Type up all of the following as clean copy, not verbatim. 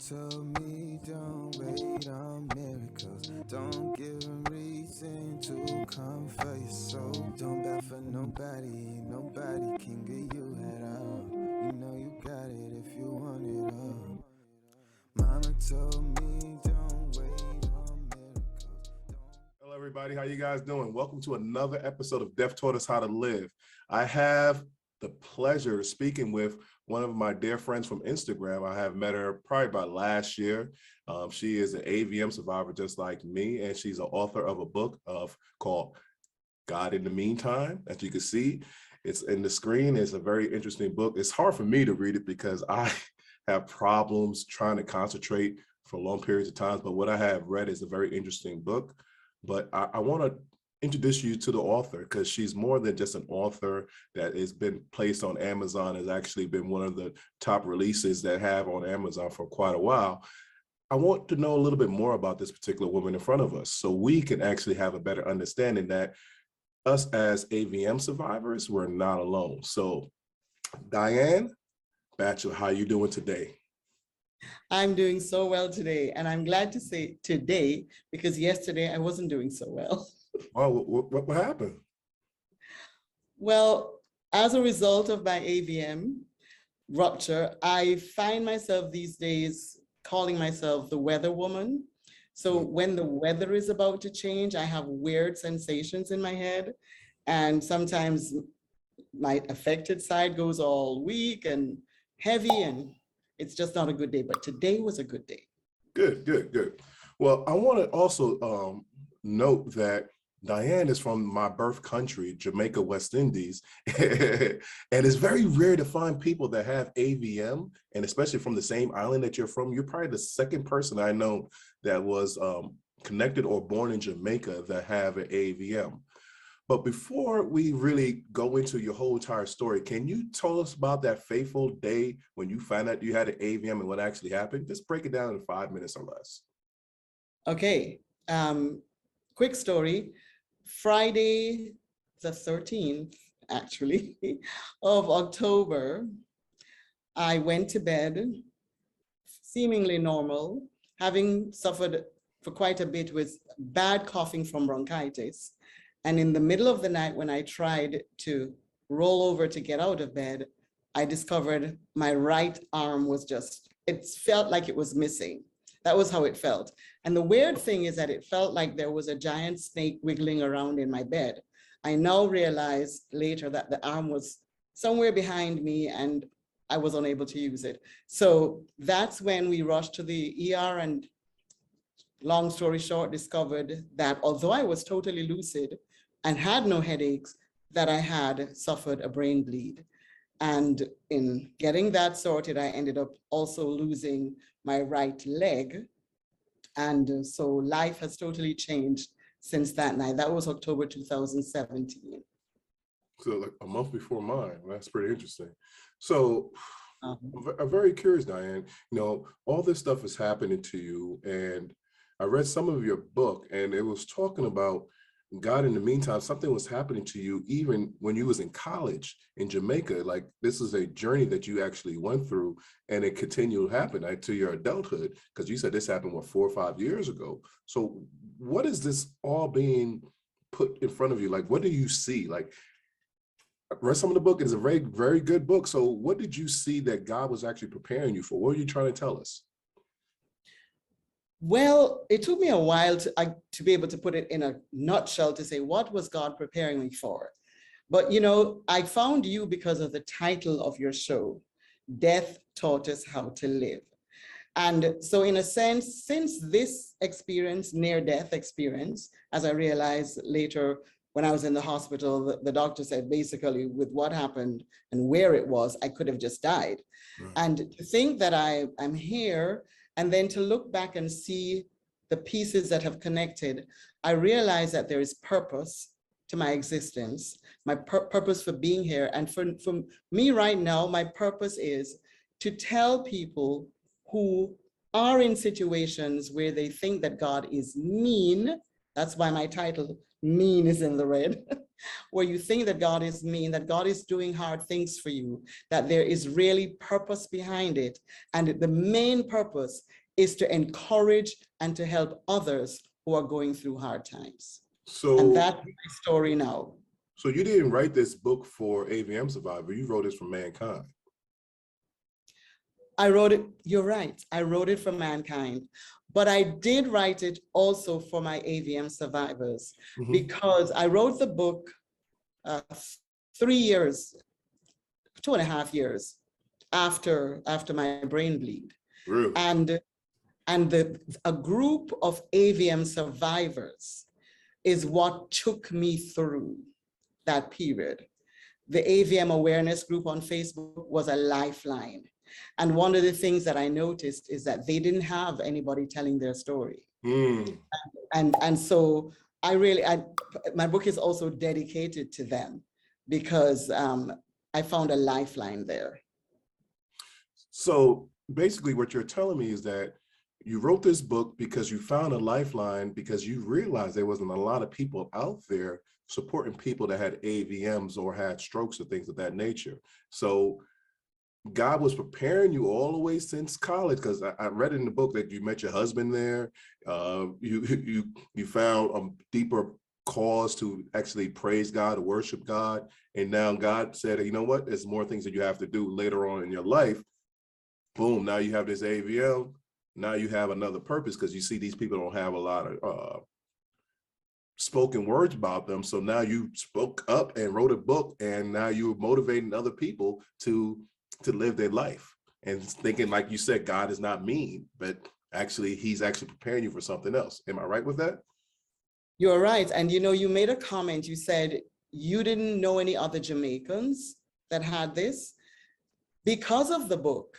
told me don't wait on miracles. Don't give them reason to come for your soul. Don't beg for nobody, nobody can get you at all. You know you got it if you want it all. Mama told me don't wait on miracles. Hello, everybody. How you guys doing? Welcome to another episode of Death Taught Us How to Live. I have the pleasure of speaking with one of my dear friends from Instagram. I have met her probably about last year. She is an AVM survivor just like me, and she's an author of a book called God in the Meantime. As you can see, it's in the screen. It's a very interesting book. It's hard for me to read it because I have problems trying to concentrate for long periods of time, but what I have read is a very interesting book. But I want to introduce you to the author because she's more than just an author that has been placed on Amazon, has actually been one of the top releases that have on Amazon for quite a while. I want to know a little bit more about this particular woman in front of us so we can actually have a better understanding that us as AVM survivors, we're not alone. So Diane Batchelor, how are you doing today? I'm doing so well today, and I'm glad to say today because yesterday I wasn't doing so well. Oh, what happened? Well, as a result of my AVM rupture, I find myself these days calling myself the weather woman. So when the weather is about to change, I have weird sensations in my head, and sometimes my affected side goes all weak and heavy, and it's just not a good day. But today was a good day. Good. Well, I want to also note that Diane is from my birth country, Jamaica, West Indies. And it's very rare to find people that have AVM, and especially from the same island that you're from. You're probably the second person I know that was connected or born in Jamaica that have an AVM. But before we really go into your whole entire story, can you tell us about that fateful day when you found out you had an AVM and what actually happened? Just break it down in 5 minutes or less. Okay, quick story. Friday the 13th, actually, of October, I went to bed seemingly normal, having suffered for quite a bit with bad coughing from bronchitis. And in the middle of the night, when I tried to roll over to get out of bed, I discovered my right arm was it felt like it was missing. That was how it felt. And the weird thing is that it felt like there was a giant snake wiggling around in my bed. I now realized later that the arm was somewhere behind me and I was unable to use it. So that's when we rushed to the ER, and long story short, discovered that although I was totally lucid and had no headaches, that I had suffered a brain bleed. And in getting that sorted, I ended up also losing my right leg. And so life has totally changed since that night. That was October 2017. So like a month before mine. That's pretty interesting. So I'm very curious, Diane. All this stuff is happening to you. And I read some of your book and it was talking about God in the meantime. Something was happening to you even when you was in college in Jamaica. Like this is a journey that you actually went through and it continued to happen to your adulthood, because you said this happened 4 or 5 years ago. So what is this all being put in front of you? Like, what do you see? Like, I read some of the book. It's a very, very good book. So what did you see that God was actually preparing you for? What are you trying to tell us? Well, it took me a while to be able to put it in a nutshell to say, what was God preparing me for? But, I found you because of the title of your show, Death Taught Us How to Live. And so in a sense, since this experience, near-death experience, as I realized later when I was in the hospital, the doctor said basically with what happened and where it was, I could have just died. Right. And to think that I'm here, and then to look back and see the pieces that have connected, I realized that there is purpose to my existence, my purpose for being here. And for me right now, my purpose is to tell people who are in situations where they think that God is mean. That's why my title, mean is in the red, where you think that God is mean, that God is doing hard things for you, that there is really purpose behind it. And the main purpose is to encourage and to help others who are going through hard times. And So, that's my story now. so you didn't write this book for AVM Survivor. You wrote this for mankind. I wrote it, you're right, I wrote it for mankind, but I did write it also for my AVM survivors, because I wrote the book 3 years, 2.5 years after my brain bleed. Really? And a group of AVM survivors is what took me through that period. The AVM awareness group on Facebook was a lifeline. And one of the things that I noticed is that they didn't have anybody telling their story. And so my book is also dedicated to them, because I found a lifeline there. So basically what you're telling me is that you wrote this book because you found a lifeline, because you realized there wasn't a lot of people out there supporting people that had AVMs or had strokes or things of that nature. So God was preparing you all the way since college, because I read in the book that you met your husband there. You found a deeper cause to actually praise God, to worship God. And now God said, you know what, there's more things that you have to do later on in your life. Boom, now you have this AVM. Now you have another purpose, because you see these people don't have a lot of spoken words about them. So now you spoke up and wrote a book, and now you're motivating other people to live their life, and thinking, like you said, God is not mean, but actually he's actually preparing you for something else. Am I right with that? You're right. And you made a comment, you said you didn't know any other Jamaicans that had this. Because of the book,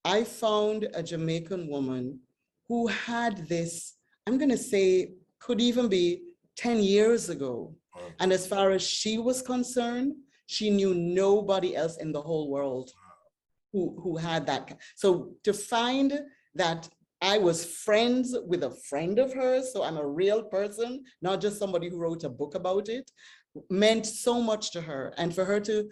I found a Jamaican woman who had this, I'm going to say, could even be 10 years ago. And as far as she was concerned, she knew nobody else in the whole world who had that. So to find that I was friends with a friend of hers, so I'm a real person, not just somebody who wrote a book about it, meant so much to her. And for her to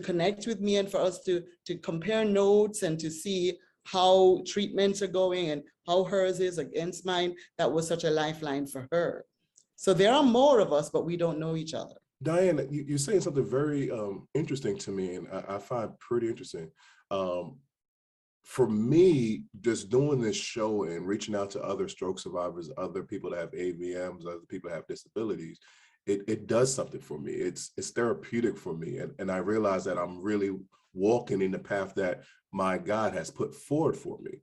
connect with me, and for us to compare notes and to see how treatments are going and how hers is against mine, that was such a lifeline for her. So there are more of us, but we don't know each other. Diane, you're saying something very interesting to me, and I find pretty interesting. For me, just doing this show and reaching out to other stroke survivors, other people that have AVMs, other people that have disabilities, it does something for me. It's therapeutic for me. And I realize that I'm really walking in the path that my God has put forward for me.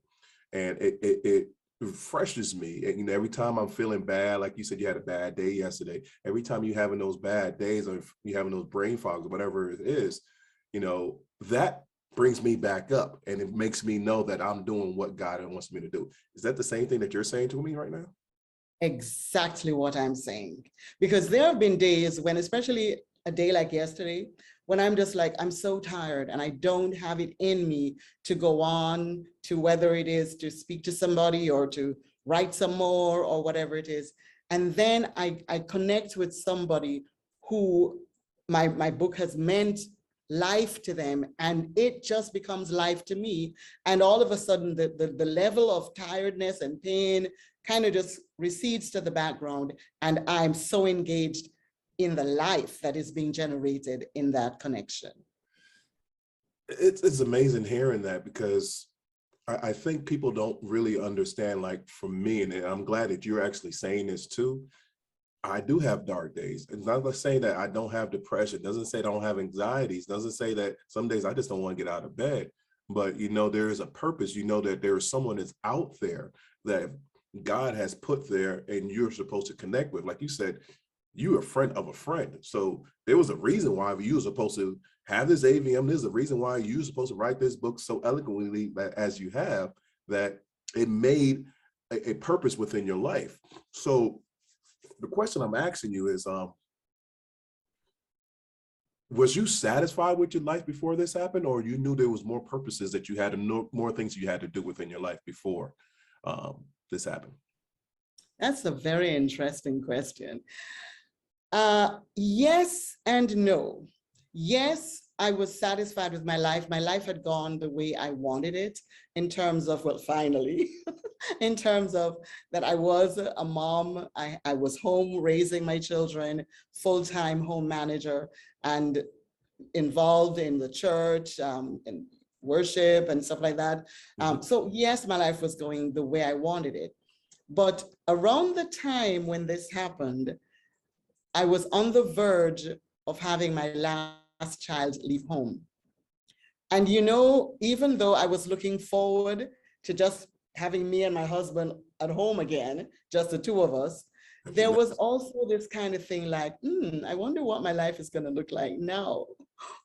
And it refreshes me. And every time I'm feeling bad, like you said, you had a bad day yesterday, every time you're having those bad days, or you're having those brain fogs, or whatever it is, that brings me back up, and it makes me know that I'm doing what God wants me to do. Is that the same thing that you're saying to me right now? Exactly what I'm saying. Because there have been days when, especially a day like yesterday, when I'm just like, I'm so tired and I don't have it in me to go on to, whether it is to speak to somebody or to write some more or whatever it is. And then I connect with somebody who my book has meant life to them, and it just becomes life to me. And all of a sudden the level of tiredness and pain kind of just recedes to the background, and I'm so engaged in the life that is being generated in that connection. It's amazing hearing that, because I think people don't really understand, like for me, and I'm glad that you're actually saying this too. I do have dark days. It's not saying that I don't have depression. It doesn't say I don't have anxieties. It doesn't say that some days I just don't want to get out of bed. But there is a purpose. That there is someone that's out there that God has put there, and you're supposed to connect with. Like you said, you're a friend of a friend. So there was a reason why you were supposed to have this AVM. There's a reason why you're supposed to write this book so eloquently as you have, that it made a purpose within your life. So the question I'm asking you is, was you satisfied with your life before this happened, or you knew there was more purposes that you had to know, more things you had to do within your life before this happened? That's a very interesting question. Yes and no. Yes, I was satisfied with my life. My life had gone the way I wanted it in terms of, well, finally, in terms of that I was a mom. I was home raising my children, full-time home manager, and involved in the church and worship and stuff like that. So yes, my life was going the way I wanted it. But around the time when this happened, I was on the verge of having my last child leave home. And you know, even though I was looking forward to just having me and my husband at home again, just the two of us, there was also this kind of thing like, I wonder what my life is going to look like now.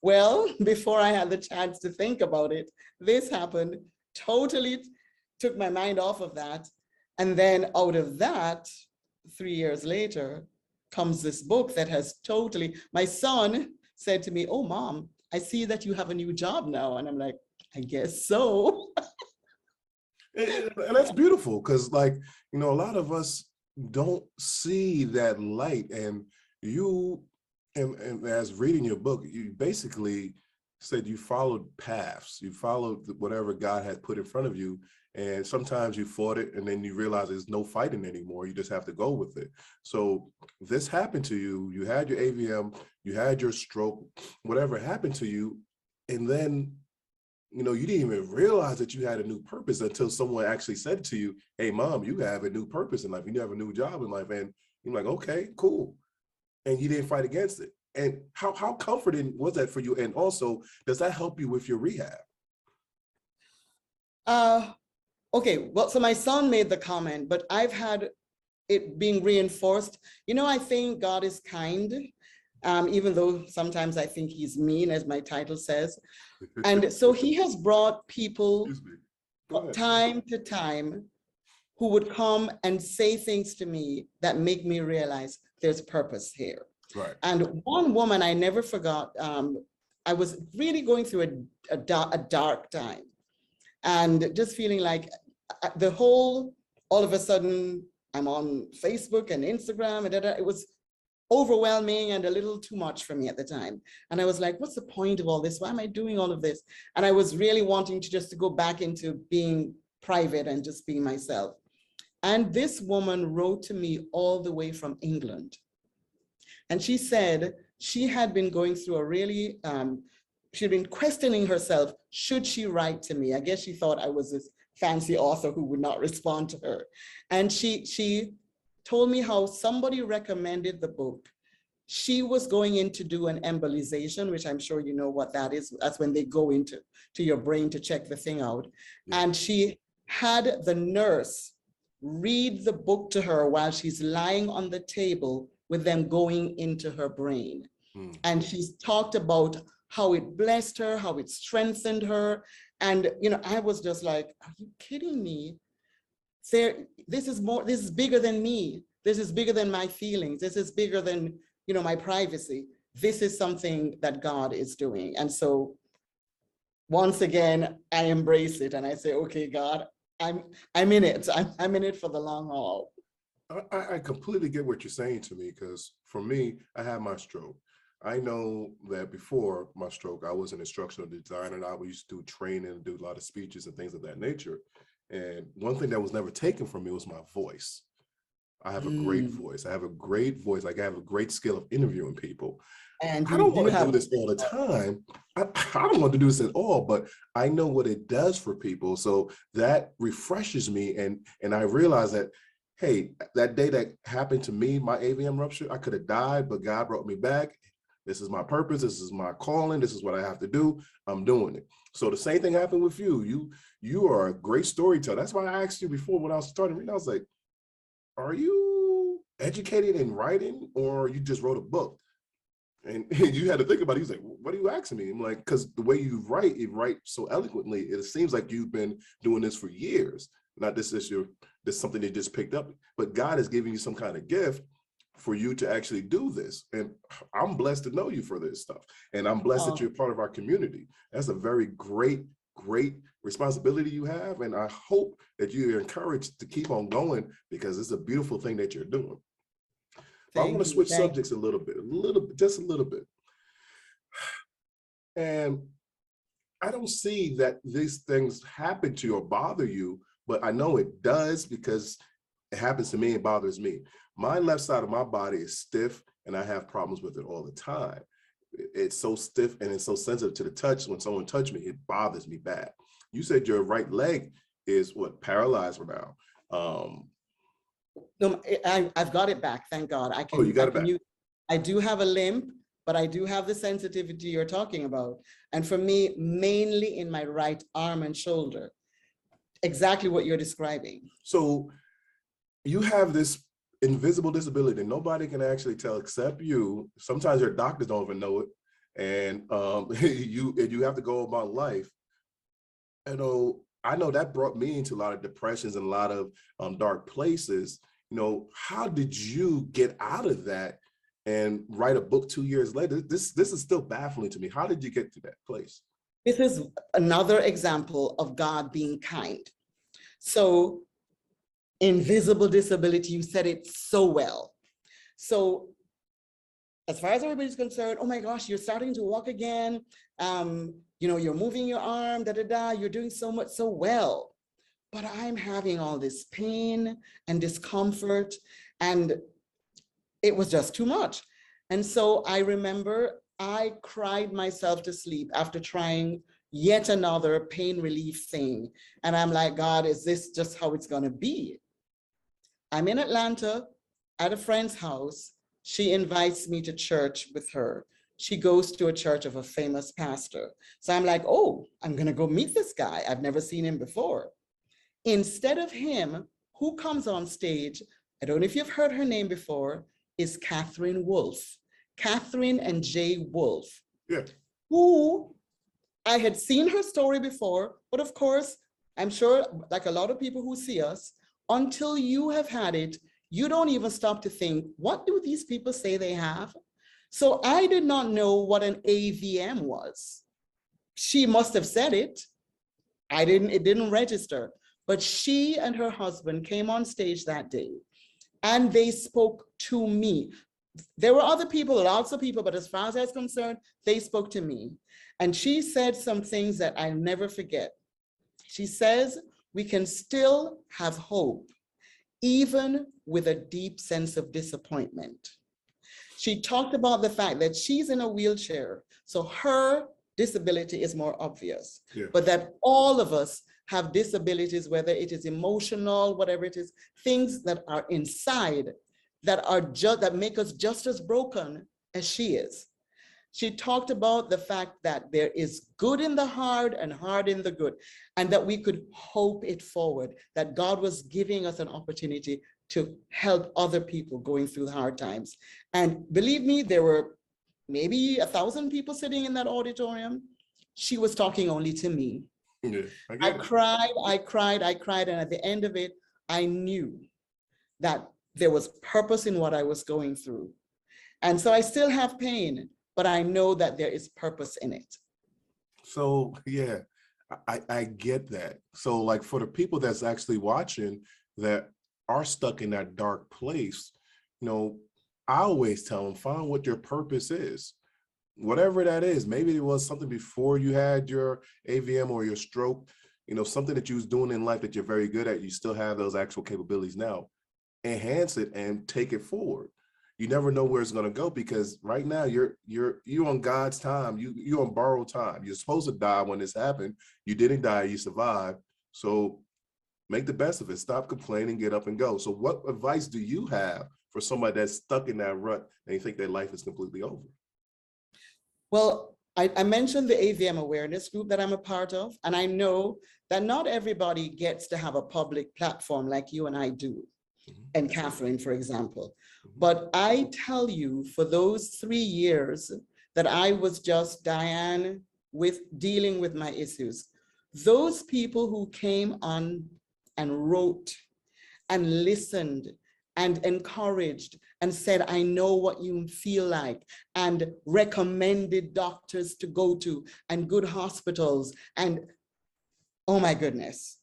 Well, before I had the chance to think about it, this happened, totally took my mind off of that. And then out of that, 3 years later, comes this book that has totally, my son said to me, oh, Mom, I see that you have a new job now. And I'm like, I guess so. And that's beautiful because, like, you know, a lot of us don't see that light. And you, and as reading your book, you basically said you followed paths. You followed whatever God had put in front of you. And sometimes you fought it and then you realize there's no fighting anymore. You just have to go with it. So this happened to you. You had your AVM, you had your stroke, whatever happened to you. And then, you know, you didn't even realize that you had a new purpose until someone actually said to you, hey, Mom, you have a new purpose in life. You have a new job in life. And you're like, okay, cool. And you didn't fight against it. And how comforting was that for you? And also, does that help you with your rehab? Okay, well, so my son made the comment, but I've had it being reinforced. You know, I think God is kind, even though sometimes I think he's mean, as my title says. And so he has brought people time to time who would come and say things to me that make me realize there's purpose here. Right. And one woman I never forgot, I was really going through a dark time. And just feeling like all of a sudden, I'm on Facebook and Instagram, and it was overwhelming and a little too much for me at the time. And I was like, what's the point of all this? Why am I doing all of this? And I was really wanting to go back into being private and just being myself. And this woman wrote to me all the way from England. And she said she had been going through a really, she'd been questioning herself, should she write to me? I guess she thought I was this fancy author who would not respond to her. And she told me how somebody recommended the book. She was going in to do an embolization, which I'm sure you know what that is. That's when they go into your brain to check the thing out. Yeah. And she had the nurse read the book to her while she's lying on the table with them going into her brain. And she's talked about how it blessed her, how it strengthened her. And, you know, I was just like, are you kidding me? This is bigger than me. This is bigger than my feelings. This is bigger than, you know, my privacy. This is something that God is doing. And so once again, I embrace it and I say, okay, God, I'm in it. I'm in it for the long haul. I completely get what you're saying to me, because for me, I had my stroke. I know that before my stroke, I was an instructional designer and I used to do training and do a lot of speeches and things of that nature. And one thing that was never taken from me was my voice. I have a great voice. I have a great voice. Like, I have a great skill of interviewing people. And I don't want to do this all the time. I don't want to do this at all, but I know what it does for people. So that refreshes me. And I realize that, hey, that day that happened to me, my AVM rupture, I could have died, but God brought me back. This is my purpose. This is my calling. This is what I have to do. I'm doing it. So the same thing happened with you. You are a great storyteller. That's why I asked you before when I was starting reading, I was like, are you educated in writing or you just wrote a book? And you had to think about it. He's like, what are you asking me? I'm like, because the way you write so eloquently, it seems like you've been doing this for years. Not this is something they just picked up, but God is giving you some kind of gift for you to actually do this. And I'm blessed to know you for this stuff. And I'm blessed that you're part of our community. That's a very great responsibility you have. And I hope that you're encouraged to keep on going, because it's a beautiful thing that you're doing. But I want to Thank you. switch subjects a little bit, just a little bit. And I don't see that these things happen to you or bother you, but I know it does because it happens to me, it bothers me. My left side of my body is stiff and I have problems with it all the time. It's so stiff and it's so sensitive to the touch. When someone touches me, it bothers me bad. You said your right leg is what, paralyzed now? No, I've got it back, thank God. I can, Oh, you got it back. I do have a limp, but I do have the sensitivity you're talking about. And for me, mainly in my right arm and shoulder, exactly what you're describing. So you have this invisible disability that nobody can actually tell except you. Sometimes your doctors don't even know it. And you have to go about life. I know that brought me into a lot of depressions and a lot of dark places. How did you get out of that and write a book 2 years later? This is still baffling to me. How did you get to that place? This is another example of God being kind. So invisible disability, you said it so well. So as far as everybody's concerned, oh my gosh, you're starting to walk again. You're moving your arm, you're doing so much, so well. But I'm having all this pain and discomfort, and it was just too much. And so I remember I cried myself to sleep after trying yet another pain relief thing. And I'm like, God, is this just how it's gonna be? I'm in Atlanta at a friend's house. She invites me to church with her. She goes to a church of a famous pastor. So I'm like, oh, I'm gonna go meet this guy. I've never seen him before. Instead of him, who comes on stage, I don't know if you've heard her name before, is Catherine Wolfe. Catherine and Jay Wolfe, Yeah. who I had seen her story before, but of course, I'm sure like a lot of people who see us, until you have had it, you don't even stop to think, what do these people say they have? So I did not know what an AVM was. She must have said it. It didn't register. But she and her husband came on stage that day and they spoke to me. There were other people, lots of people, but as far as I was concerned, they spoke to me. And she said some things that I'll never forget. She says, we can still have hope, even with a deep sense of disappointment. She talked about the fact that she's in a wheelchair, so her disability is more obvious, Yeah. but that all of us have disabilities, whether it is emotional, whatever it is, things that are inside that make us just as broken as she is. She talked about the fact that there is good in the hard and hard in the good, and that we could hope it forward, that God was giving us an opportunity to help other people going through hard times. And believe me, there were maybe 1,000 people sitting in that auditorium. She was talking only to me. Yeah, I cried, and at the end of it, I knew that there was purpose in what I was going through. And so I still have pain, but I know that there is purpose in it. So yeah, I get that. So like for the people that's actually watching that are stuck in that dark place, I always tell them, find what your purpose is. Whatever that is, maybe it was something before you had your AVM or your stroke, something that you was doing in life that you're very good at, you still have those actual capabilities now. Enhance it and take it forward. You never know where it's going to go, because right now you're on God's time. You're on borrowed time. You're supposed to die when this happened. You didn't die, you survived. So make the best of it. Stop complaining, get up and go. So what advice do you have for somebody that's stuck in that rut and they think their life is completely over? Well, I mentioned the AVM awareness group that I'm a part of, and I know that not everybody gets to have a public platform like you and I do, and Catherine, for example. But I tell you, for those 3 years that I was just Diane with dealing with my issues, those people who came on and wrote and listened and encouraged and said, I know what you feel like, and recommended doctors to go to and good hospitals, and oh my goodness,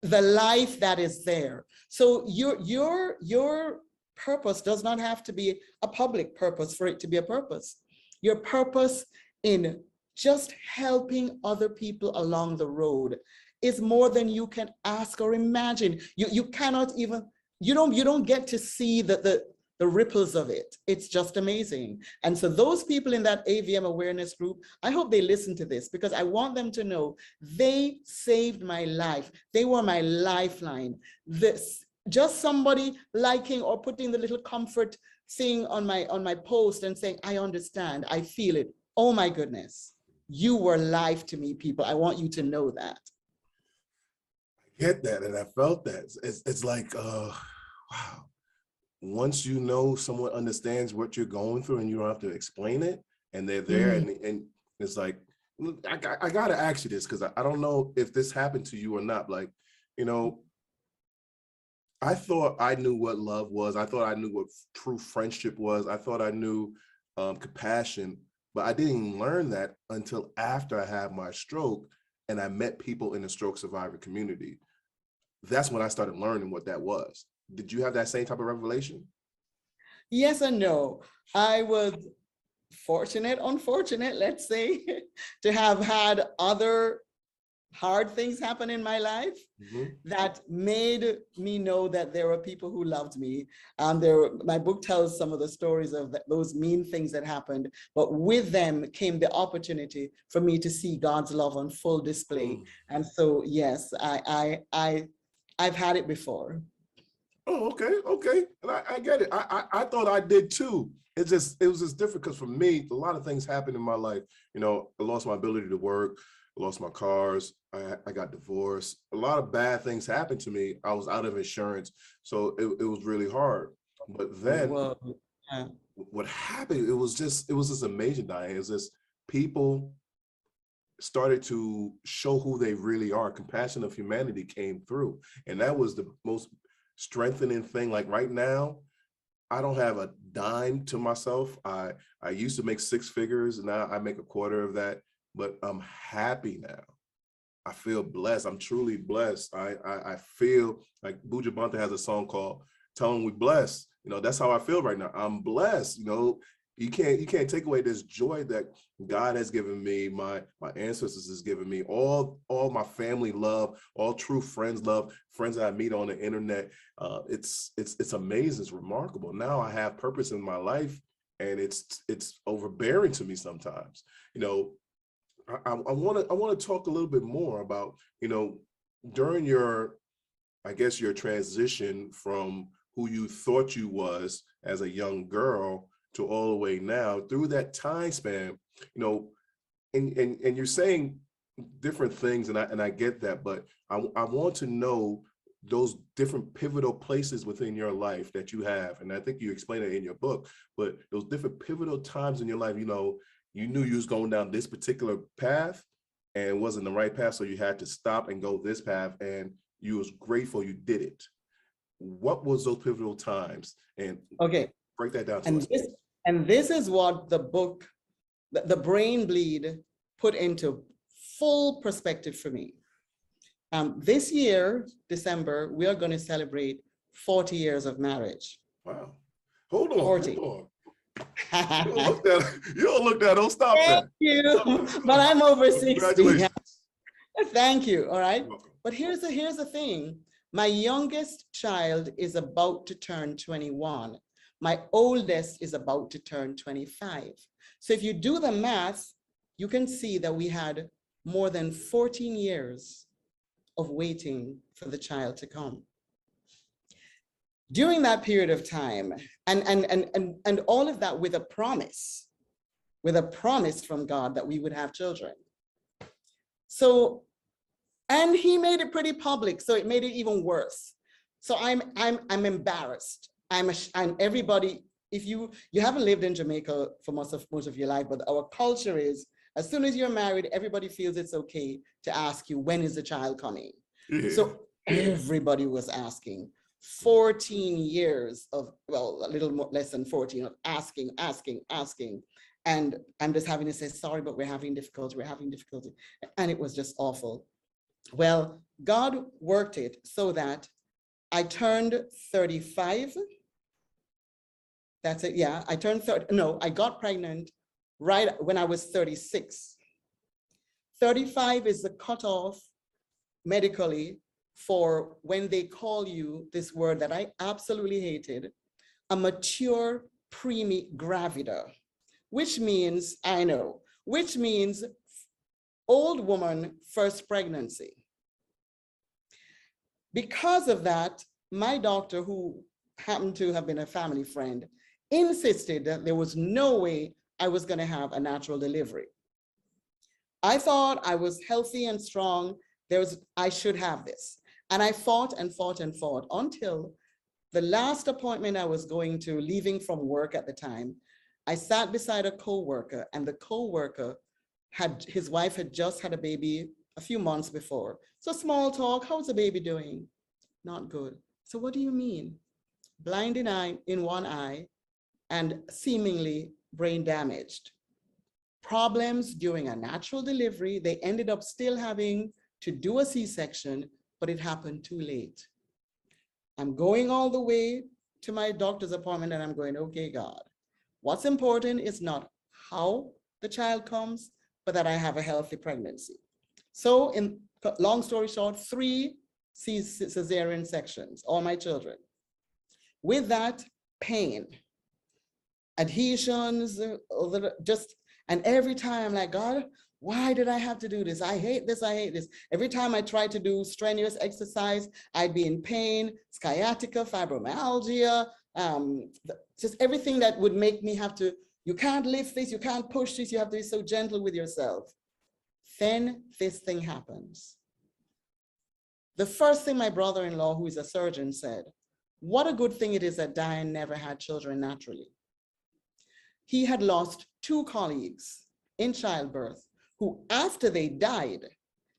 the life that is there. So your purpose does not have to be a public purpose for it to be a purpose. Your purpose in just helping other people along the road is more than you can ask or imagine. You cannot even, you don't get to see the ripples of it. It's just amazing. And so those people in that AVM awareness group, I hope they listen to this, because I want them to know they saved my life. They were my lifeline. This, just somebody liking or putting the little comfort thing on my post and saying, I understand, I feel it. Oh my goodness, you were life to me, people. I want you to know that. I get that, and I felt that. It's like, wow. Once you know someone understands what you're going through and you don't have to explain it, and they're there, and it's like, I gotta ask you this, because I don't know if this happened to you or not. Like, you know, I thought I knew what love was. I thought I knew what true friendship was. I thought I knew compassion, but I didn't learn that until after I had my stroke and I met people in the stroke survivor community. That's when I started learning what that was. Did you have that same type of revelation? Yes and no. I was fortunate, unfortunate, let's say, to have had other hard things happen in my life that made me know that there were people who loved me. My book tells some of the stories of those mean things that happened, but with them came the opportunity for me to see God's love on full display. And so, yes, I've had it before. Oh, okay. And I get it. I thought I did too. It was just different, because for me, a lot of things happened in my life. You know, I lost my ability to work. I lost my cars. I got divorced. A lot of bad things happened to me. I was out of insurance. So it was really hard. But then what happened, it was just amazing, Diane. It was just people started to show who they really are. Compassion of humanity came through. And that was the most strengthening thing. Like right now, I don't have a dime to myself. I used to make 6 figures, and now I make a quarter of that, but I'm happy now. I feel blessed. I'm truly blessed. I feel like Buju Banton has a song called Tell 'Em We Blessed. You know, that's how I feel right now. I'm blessed. You know, you can't take away this joy that God has given me, my ancestors has given me, all my family love, all true friends love, friends that I meet on the internet. It's amazing. It's remarkable. Now I have purpose in my life, and it's overbearing to me sometimes. You know, I want to talk a little bit more about, you know, during your, I guess, your transition from who you thought you was as a young girl to all the way now, through that time span, you know, and you're saying different things, and I get that, but I want to know those different pivotal places within your life that you have, and I think you explain it in your book, but those different pivotal times in your life, you know, you knew you was going down this particular path and it wasn't the right path, so you had to stop and go this path, and you was grateful you did it. What was those pivotal times? And okay, break that down to us. And this is what the book, the Brain Bleed, put into full perspective for me. This year, December, we are going to celebrate 40 years of marriage. Wow. Hold on. 40. Hold on. You don't look that. Don't stop that. Thank you. But I'm over 60. Congratulations. Thank you. All right. But here's the thing. My youngest child is about to turn 21. My oldest is about to turn 25. So if you do the math, you can see that we had more than 14 years of waiting for the child to come. During that period of time, and all of that with a promise from God that we would have children. So, and he made it pretty public, so it made it even worse. So I'm embarrassed. And everybody, if you haven't lived in Jamaica for most of your life, but our culture is, as soon as you're married, everybody feels it's okay to ask you, when is the child coming? Yeah. So everybody was asking. 14 years of, well, a little more, less than 14, of asking. And I'm just having to say, sorry, but we're having difficulty. And it was just awful. Well, God worked it so that I turned 35 That's it. Yeah, I turned 30. No, I got pregnant right when I was 36. 35 is the cutoff medically for when they call you this word that I absolutely hated, a mature preemie gravida, which means, I know, which means old woman first pregnancy. Because of that, my doctor, who happened to have been a family friend, insisted that there was no way I was going to have a natural delivery. I thought I was healthy and strong. I should have this. And I fought and fought and fought until the last appointment I was going to, leaving from work at the time. I sat beside a coworker, and the coworker his wife had just had a baby a few months before. So small talk, how's the baby doing? Not good. So what do you mean? Blind in one eye and seemingly brain damaged. Problems during a natural delivery. They ended up still having to do a C-section, but it happened too late. I'm going all the way to my doctor's appointment and I'm going, okay, God, what's important is not how the child comes, but that I have a healthy pregnancy. So in long story short, 3 cesarean sections, all my children. With that, pain, adhesions, and every time I'm like, God, why did I have to do this? I hate this, I hate this. Every time I tried to do strenuous exercise, I'd be in pain, sciatica, fibromyalgia, just everything that would make me have to, you can't lift this, you can't push this, you have to be so gentle with yourself. Then this thing happens. The first thing my brother-in-law, who is a surgeon, said, what a good thing it is that Diane never had children naturally. He had lost 2 colleagues in childbirth who, after they died,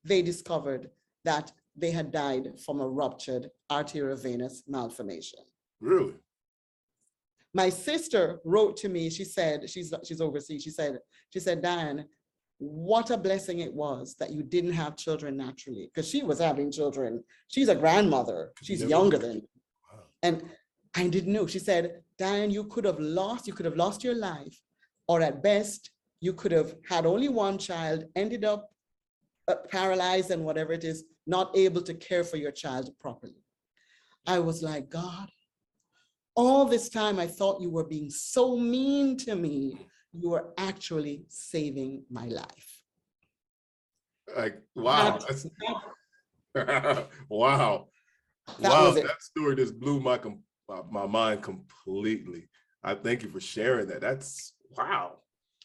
they discovered that they had died from a ruptured arteriovenous malformation. Really? My sister wrote to me, she said, she's overseas, she said, Diane, what a blessing it was that you didn't have children naturally, because she was having children. She's a grandmother, she's younger than me. Wow. And I didn't know. She said, Diane, you could have lost your life, or at best, you could have had only 1 child, ended up paralyzed and whatever it is, not able to care for your child properly. I was like, God, all this time I thought you were being so mean to me. You were actually saving my life. Like, wow. Wow. Wow, that story just blew my mind completely. I thank you for sharing that. That's wow.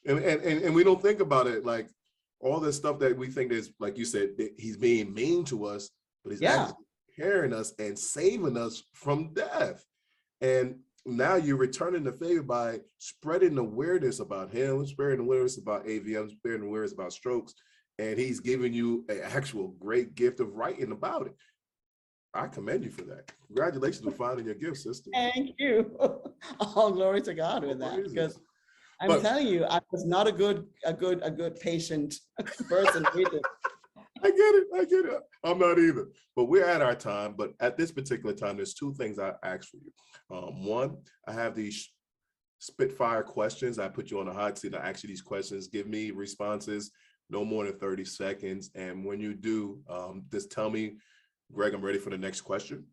And we don't think about it, like all this stuff that we think is, like you said, he's being mean to us, but he's actually carrying us and saving us from death. And now you're returning the favor by spreading awareness about him, spreading awareness about AVM, spreading awareness about strokes, and he's giving you an actual great gift of writing about it. I commend you for that. Congratulations for finding your gift, sister. Thank you. All glory to God with that, because I'm telling you, I was not a good patient person. I get it. I'm not either. But we're at our time. But at this particular time, there's 2 things I ask for you. One, I have these spitfire questions. I put you on a hot seat. I ask you these questions. Give me responses no more than 30 seconds. And when you do, just tell me, Greg, I'm ready for the next question.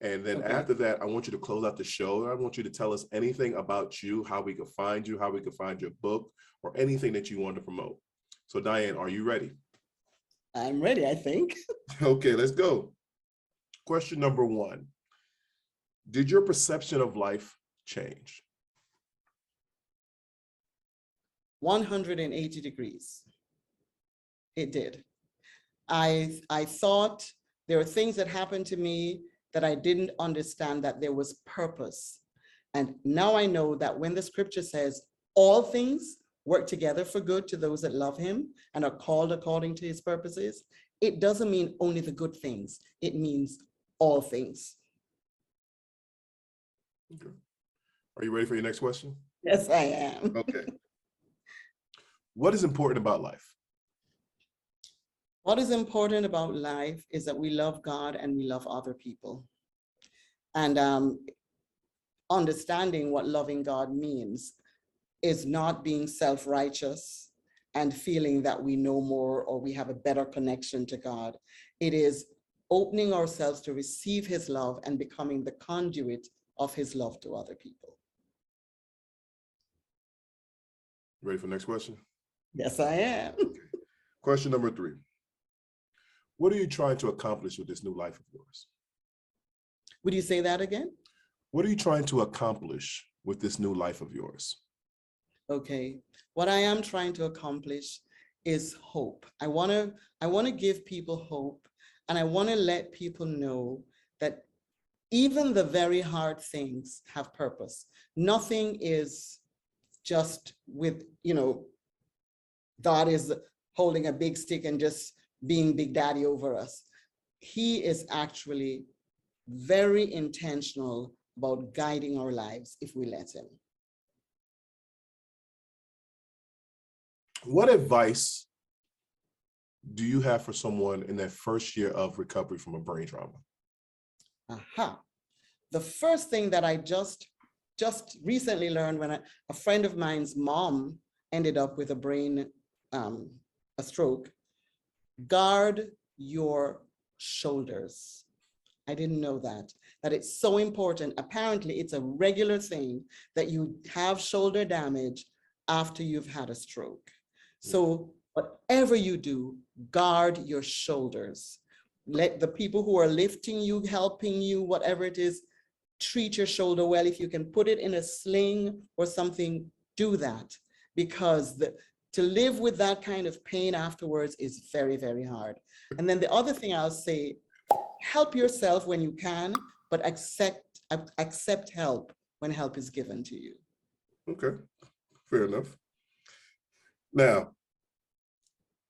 And then after that, I want you to close out the show. I want you to tell us anything about you, how we could find you, how we could find your book, or anything that you want to promote. So Diane, are you ready? I'm ready, I think. Okay, let's go. Question number 1. Did your perception of life change? 180 degrees. It did. I thought there were things that happened to me that I didn't understand, that there was purpose. And now I know that when the scripture says all things work together for good to those that love him and are called according to his purposes, it doesn't mean only the good things. It means all things. Okay. Are you ready for your next question? Yes, I am. Okay. What is important about life? What is important about life is that we love God and we love other people. And understanding what loving God means is not being self-righteous and feeling that we know more or we have a better connection to God. It is opening ourselves to receive his love and becoming the conduit of his love to other people. Ready for the next question? Yes, I am. Question number 3. What are you trying to accomplish with this new life of yours? Would you say that again? What are you trying to accomplish with this new life of yours? Okay, what I am trying to accomplish is hope. I want to give people hope, and I want to let people know that even the very hard things have purpose. Nothing is just with, God is holding a big stick and just being Big Daddy over us. He is actually very intentional about guiding our lives if we let him. What advice do you have for someone in their first year of recovery from a brain trauma? The first thing that I just recently learned when a friend of mine's mom ended up with a stroke, guard your shoulders. I didn't know that it's so important. Apparently, it's a regular thing that you have shoulder damage after you've had a stroke. So whatever you do, guard your shoulders. Let the people who are lifting you, helping you, whatever it is, treat your shoulder well. If you can put it in a sling or something, do that, because to live with that kind of pain afterwards is very, very hard. And then the other thing I'll say, help yourself when you can, but accept help when help is given to you. Okay, fair enough. Now,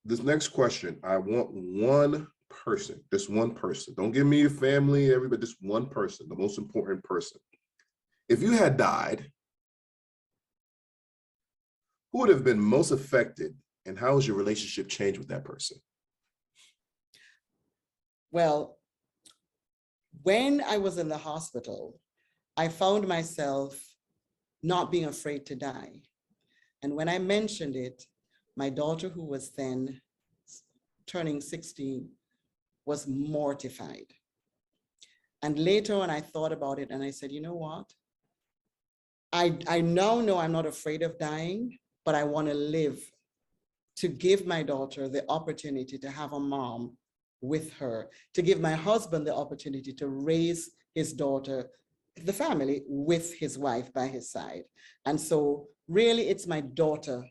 this next question, I want one person, just one person. Don't give me your family, everybody, just one person, the most important person. If you had died, who would have been most affected, and how has your relationship changed with that person? Well, when I was in the hospital, I found myself not being afraid to die. And when I mentioned it, my daughter, who was then turning 16, was mortified. And later on, I thought about it and I said, you know what? I now know I'm not afraid of dying, but I want to live to give my daughter the opportunity to have a mom with her, to give my husband the opportunity to raise his daughter, the family, with his wife by his side. And so really it's my daughter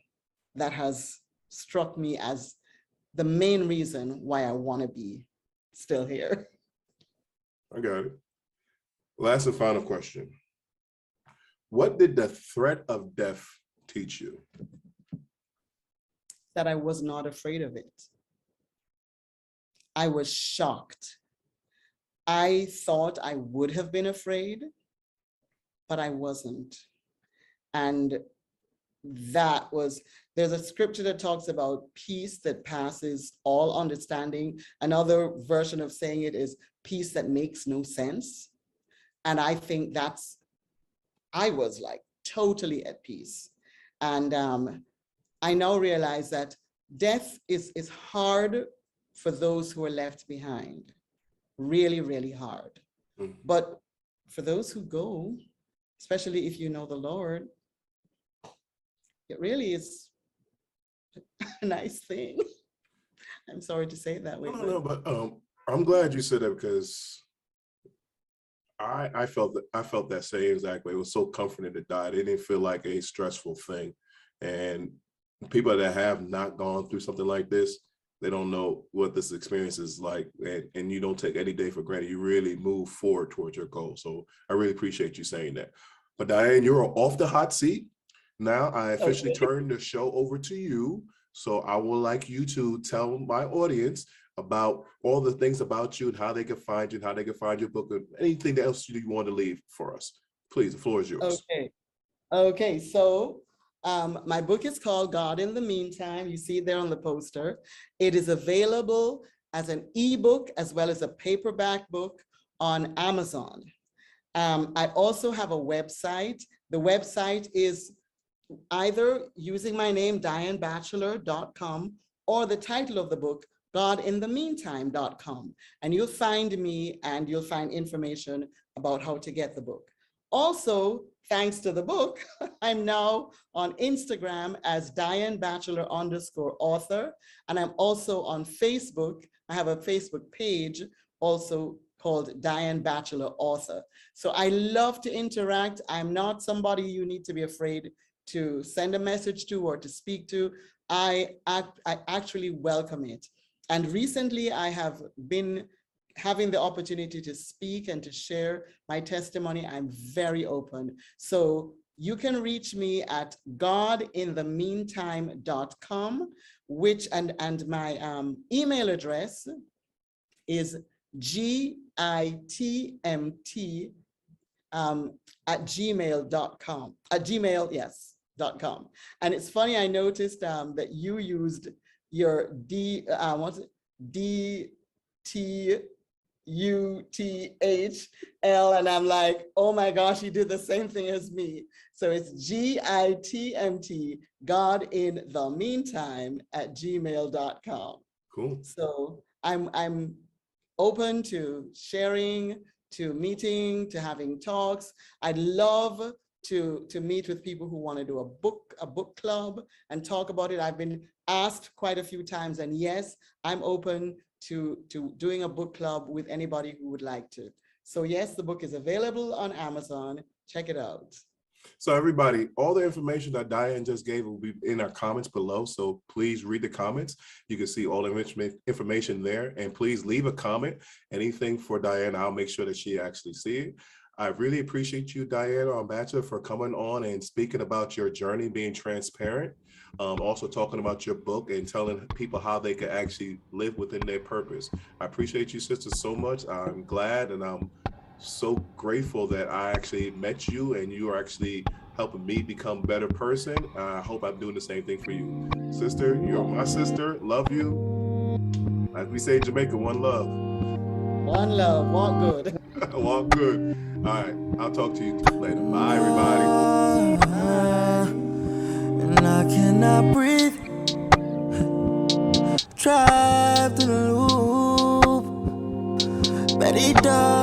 that has struck me as the main reason why I want to be still here. I got it. Last and final question. What did the threat of death teach you? That I was not afraid of it. I was shocked. I thought I would have been afraid, but I wasn't. And there's a scripture that talks about peace that passes all understanding. Another version of saying it is peace that makes no sense. And I think I was like totally at peace. And I now realize that death is hard for those who are left behind. Really, really hard. Mm-hmm. But for those who go, especially if you know the Lord, it really is a nice thing. I'm sorry to say it that way. No, but I'm glad you said that, because I felt that same exact way. It was so comforting to die. It didn't feel like a stressful thing. And people that have not gone through something like this, they don't know what this experience is like, and you don't take any day for granted. You really move forward towards your goal. So I really appreciate you saying that. But Diane, you're off the hot seat. Now I officially turn the show over to you. So I would like you to tell my audience about all the things about you and how they can find you and how they can find your book, and anything else you want to leave for us. Please, the floor is yours. Okay. So my book is called God in the Meantime. You see it there on the poster. It is available as an ebook as well as a paperback book on Amazon. I also have a website. The website is either using my name, dianebatchelor.com, or the title of the book, godinthemeantime.com. And you'll find me and you'll find information about how to get the book. Also, thanks to the book, I'm now on Instagram as Diane Batchelor _author. And I'm also on Facebook. I have a Facebook page also called Diane Batchelor Author. So I love to interact. I'm not somebody you need to be afraid to send a message to or to speak to. I actually welcome it. And recently I have been having the opportunity to speak and to share my testimony. I'm very open. So you can reach me at godinthemeantime.com, which and my email address is GITMT at gmail.com, yes.com. And it's funny, I noticed that you used your DTUTHL, and I'm like, oh my gosh, you did the same thing as me. So it's GITMT, God in the meantime at gmail.com. Cool. So I'm open to sharing, to meeting, to having talks. I'd love to meet with people who want to do a book club and talk about it. I've been asked quite a few times, and yes, I'm open to doing a book club with anybody who would like to. So yes, the book is available on Amazon. Check it out. So everybody, all the information that Diane just gave will be in our comments below. So please read the comments. You can see all the information there, and please leave a comment. Anything for Diane, I'll make sure that she actually see it. I really appreciate you, Diane Batchelor, for coming on and speaking about your journey, being transparent, also talking about your book and telling people how they can actually live within their purpose. I appreciate you, sister, so much. I'm glad and I'm so grateful that I actually met you and you are actually helping me become a better person. I hope I'm doing the same thing for you. Sister, you're my sister. Love you. As we say in Jamaica, one love. One love, walk good. Walk good. All right, I'll talk to you later. Bye, everybody. And I cannot breathe. Trapped in a loop. But it does.